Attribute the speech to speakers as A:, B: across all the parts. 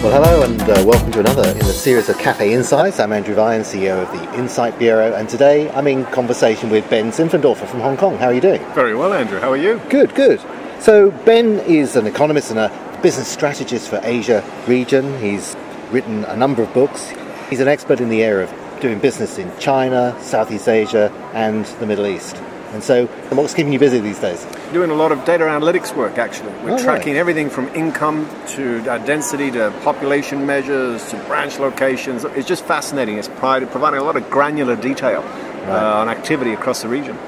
A: Well, hello and welcome to another in the series of Cafe Insights. I'm Andrew Vine, CEO of the Insight Bureau, and today I'm in conversation with Ben Simpfendorfer from Hong Kong. How are you doing?
B: Very well, Andrew. How are you?
A: Good, good. So Ben is an economist and a business strategist for Asia region. He's written a number of books. He's an expert in the area of doing business in China, Southeast Asia and the Middle East. And so, what's keeping you busy these days?
B: Doing a lot of data analytics work, actually. We're tracking everything from income to density to population measures to branch locations. It's just fascinating. It's providing a lot of granular detail on activity across the region.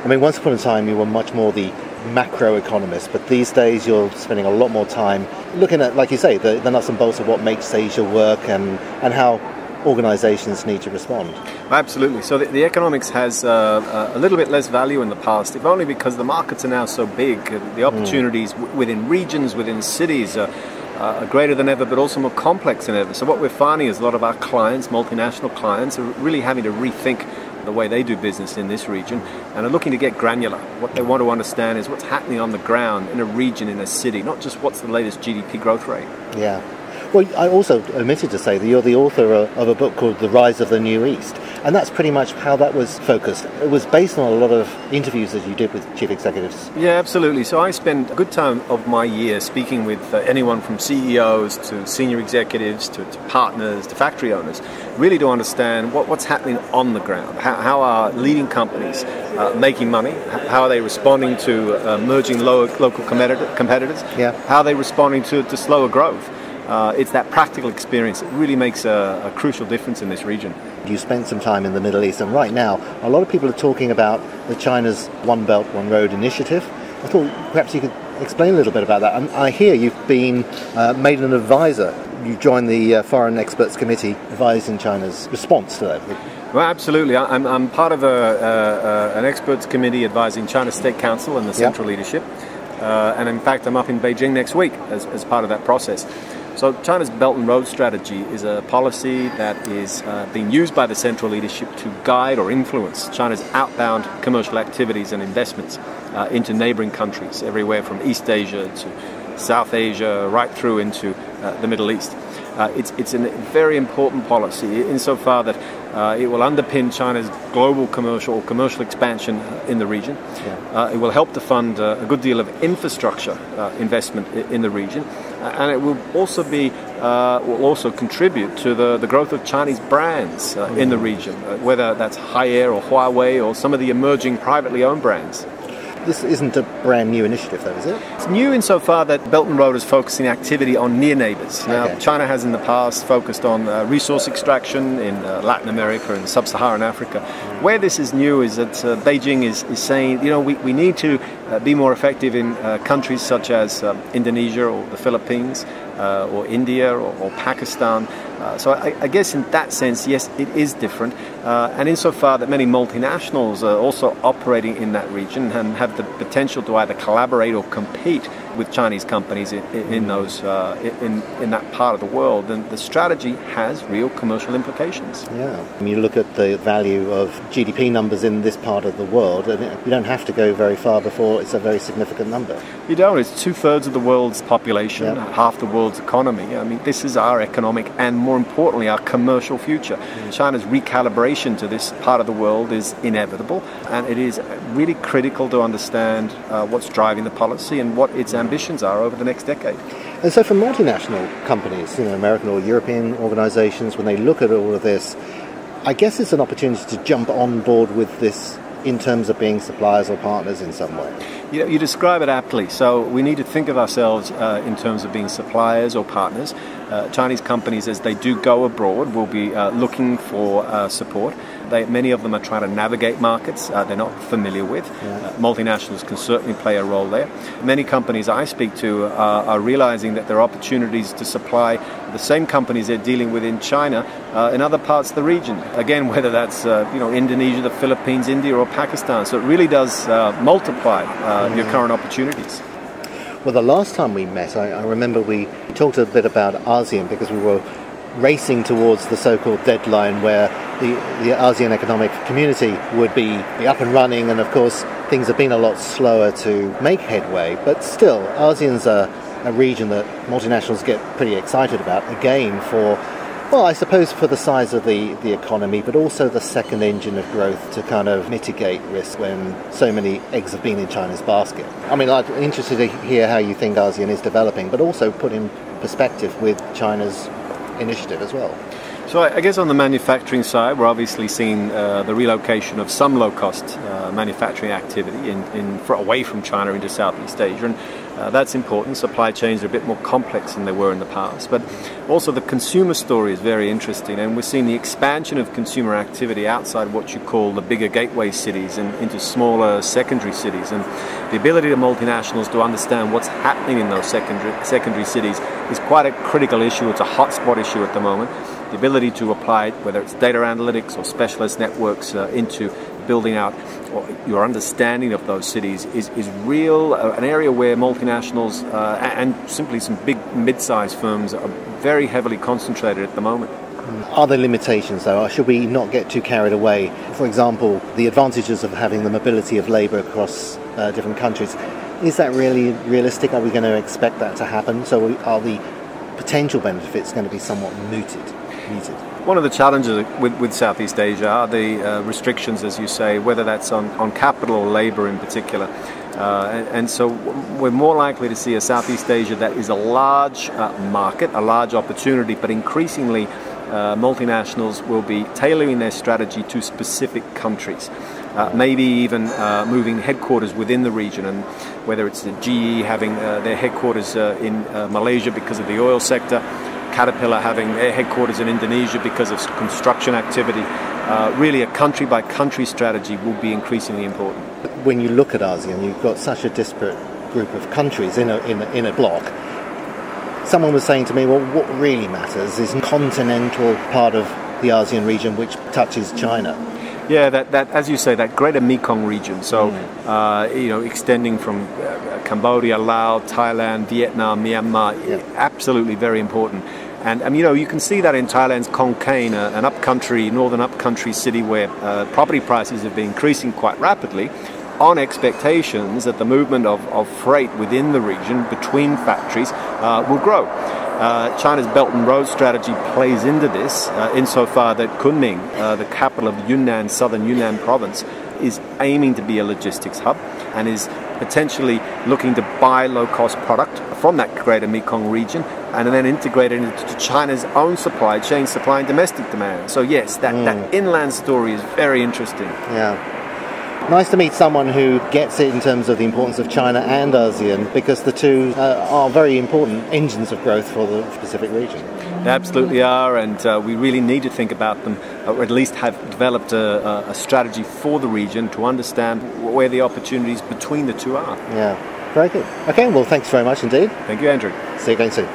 A: I mean, once upon a time you were much more the macroeconomist, but these days you're spending a lot more time looking at, like you say, the nuts and bolts of what makes Asia work and how organisations need to respond.
B: Absolutely. So the economics has a little bit less value in the past, if only because the markets are now so big. The opportunities within regions, within cities are greater than ever, but also more complex than ever. So what we're finding is a lot of our clients, multinational clients, are really having to rethink the way they do business in this region and are looking to get granular. What they want to understand is what's happening on the ground in a region, in a city, not just what's the latest GDP growth rate.
A: Yeah. Well, I also omitted to say that you're the author of a book called The Rise of the New East, and that's pretty much how that was focused. It was based on a lot of interviews that you did with chief executives.
B: Yeah, absolutely. So I spend a good time of my year speaking with anyone from CEOs to senior executives to partners to factory owners, really to understand what's happening on the ground. How are leading companies making money? How are they responding to emerging local competitors?
A: Yeah.
B: How are they responding to slower growth? It's that practical experience that really makes a crucial difference in this region.
A: You spent some time in the Middle East, and right now a lot of people are talking about China's One Belt, One Road initiative. I thought perhaps you could explain a little bit about that. And I hear you've been made an advisor. You joined the Foreign Experts Committee advising China's response to that.
B: Well, absolutely. I'm part of an experts committee advising China's State Council and the central leadership. And in fact, I'm up in Beijing next week as part of that process. So China's Belt and Road Strategy is a policy that is being used by the central leadership to guide or influence China's outbound commercial activities and investments into neighboring countries, everywhere from East Asia to South Asia, right through into the Middle East. It's a very important policy insofar that it will underpin China's global commercial expansion in the region. It will help to fund a good deal of infrastructure investment in the region, and it will also contribute to the growth of Chinese brands in the region, whether that's Haier or Huawei or some of the emerging privately owned brands.
A: This isn't a brand new initiative, though, is it?
B: It's new insofar that Belt and Road is focusing activity on near neighbours. Now, China has in the past focused on resource extraction in Latin America and sub-Saharan Africa. Where this is new is that Beijing is saying, we need to be more effective in countries such as Indonesia or the Philippines or India or Pakistan. So I guess in that sense, yes, it is different. And insofar that many multinationals are also operating in that region and have the potential to either collaborate or compete with Chinese companies in that part of the world, then the strategy has real commercial implications.
A: Yeah. When you look at the value of GDP numbers in this part of the world, and you don't have to go very far before it's a very significant number.
B: You don't. It's 2/3 of the world's population, half the world's economy. I mean, this is our economic and, more importantly, our commercial future. China's recalibration to this part of the world is inevitable, and it is really critical to understand what's driving the policy and what its ambitions are over the next decade.
A: And so for multinational companies, American or European organisations, when they look at all of this, I guess it's an opportunity to jump on board with this in terms of being suppliers or partners in some way.
B: You describe it aptly. So we need to think of ourselves in terms of being suppliers or partners. Chinese companies, as they do go abroad, will be looking for support. Many of them are trying to navigate markets they're not familiar with. Multinationals can certainly play a role there. Many companies I speak to are realizing that there are opportunities to supply the same companies they're dealing with in China in other parts of the region. Again, whether that's Indonesia, the Philippines, India, or Pakistan. So it really does multiply your current opportunities.
A: Well, the last time we met, I remember we talked a bit about ASEAN because we were racing towards the so-called deadline where the ASEAN Economic Community would be up and running, and of course things have been a lot slower to make headway, but still ASEAN's a a region that multinationals get pretty excited about, again, for, well, I suppose for the size of the economy, but also the second engine of growth to kind of mitigate risk when so many eggs have been in China's basket. I mean, I'm interested to hear how you think ASEAN is developing, but also put in perspective with China's initiative as well.
B: So I guess on the manufacturing side, we're obviously seeing the relocation of some low-cost manufacturing activity away from China into Southeast Asia, and that's important. Supply chains are a bit more complex than they were in the past, but also the consumer story is very interesting, and we're seeing the expansion of consumer activity outside what you call the bigger gateway cities and into smaller secondary cities, and the ability of multinationals to understand what's happening in those secondary cities is quite a critical issue. It's a hotspot issue at the moment. The ability to apply, whether it's data analytics or specialist networks, into building out your understanding of those cities is real, an area where multinationals and simply some big mid-sized firms are very heavily concentrated at the moment.
A: Are there limitations, though? Or should we not get too carried away? For example, the advantages of having the mobility of labour across different countries. Is that really realistic? Are we going to expect that to happen? So are the potential benefits going to be somewhat muted?
B: One of the challenges with Southeast Asia are the restrictions, as you say, whether that's on capital or labour in particular. And so we're more likely to see a Southeast Asia that is a large market, a large opportunity, but increasingly multinationals will be tailoring their strategy to specific countries. Maybe even moving headquarters within the region, and whether it's the GE having their headquarters in Malaysia because of the oil sector, Caterpillar having their headquarters in Indonesia because of construction activity. Really a country-by-country strategy will be increasingly important.
A: When you look at ASEAN, you've got such a disparate group of countries in a block. Someone was saying to me, well, what really matters is a continental part of the ASEAN region which touches China.
B: Yeah, that as you say, that greater Mekong region. So, extending from Cambodia, Laos, Thailand, Vietnam, Myanmar, absolutely very important. And you can see that in Thailand's Khon Kaen, an northern upcountry city where property prices have been increasing quite rapidly, on expectations that the movement of freight within the region between factories will grow. China's Belt and Road strategy plays into this insofar that Kunming, the capital of Yunnan, southern Yunnan province, is aiming to be a logistics hub and is potentially looking to buy low-cost product from that greater Mekong region and then integrate it into China's own supply chain, supplying domestic demand. So yes, that inland story is very interesting.
A: Yeah. Nice to meet someone who gets it in terms of the importance of China and ASEAN, because the two are very important engines of growth for the Pacific region.
B: They absolutely are, and we really need to think about them, or at least have developed a strategy for the region to understand where the opportunities between the two are.
A: Yeah, very good. Okay, well, thanks very much indeed.
B: Thank you, Andrew.
A: See you again soon.